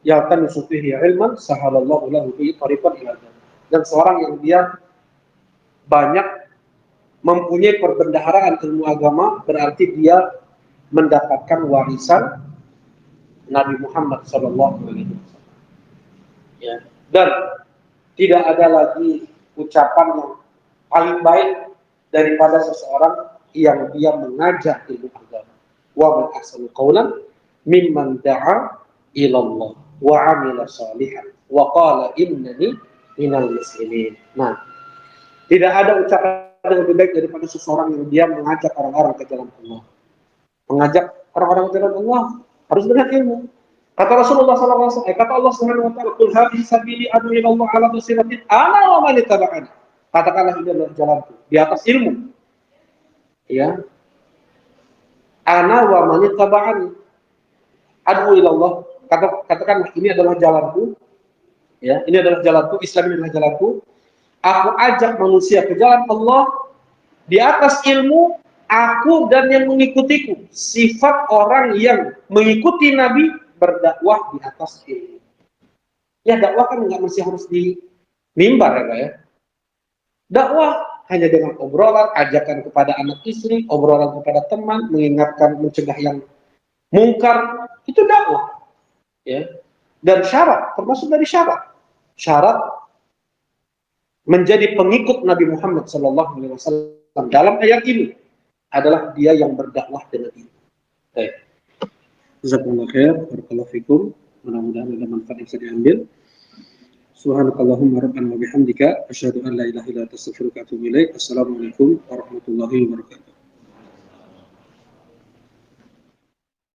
S1: yaltamisu fihi ilman sahalallahu lahu bihi tariqan ila jannah. Dan seorang yang dia banyak mempunyai perbendaharaan ilmu agama, berarti dia mendapatkan warisan Nabi Muhammad SAW. Ya. Dan tidak ada lagi ucapan yang paling baik daripada seseorang yang dia mengajak ilmu agama. Wa man ahsanu qawlan mimman da'a ila Allah wa 'amila shalihan wa qala innani minal muslimin. Nah, tidak ada ucapan yang lebih baik daripada seseorang yang dia mengajak orang-orang ke jalan Allah. Mengajak orang-orang ke jalan Allah harus dengan ilmu. Kata Rasulullah SAW, kata Allah Subhanahu Wa Taala, "Qul hadhihi sabili ad'u ila Allah 'ala basiratin ana wa man ittaba'ani." Katakanlah ini adalah jalanku di atas ilmu. Ya. Ana wa man ittaba'ani. Ad'u ila Allah. Katakanlah ini adalah jalanku. Ya, ini adalah jalanku, Islam ini adalah jalanku. Aku ajak manusia ke jalan Allah di atas ilmu, aku dan yang mengikutiku. Sifat orang yang mengikuti Nabi berdakwah di atas ilmu. Ya, dakwah kan nggak mesti harus di mimbar ya, Pak ya. Dakwah hanya dengan obrolan, ajakan kepada anak istri, obrolan kepada teman, mengingatkan, mencegah yang mungkar, itu dakwah. Ya. Dan syarat, termasuk dari syarat menjadi pengikut Nabi Muhammad SAW dalam ayat ini adalah dia yang berdakwah dengan ilmu. Baik. Jazakumullah khair, barakallahu fikum. Mudah-mudahan ada manfaat yang bisa diambil. Subhanakallahumma rabbana wa bihamdika asyhadu an la ilaha illa anta astaghfiruka wa atubu ilaik. Assalamualaikum warahmatullahi wabarakatuh.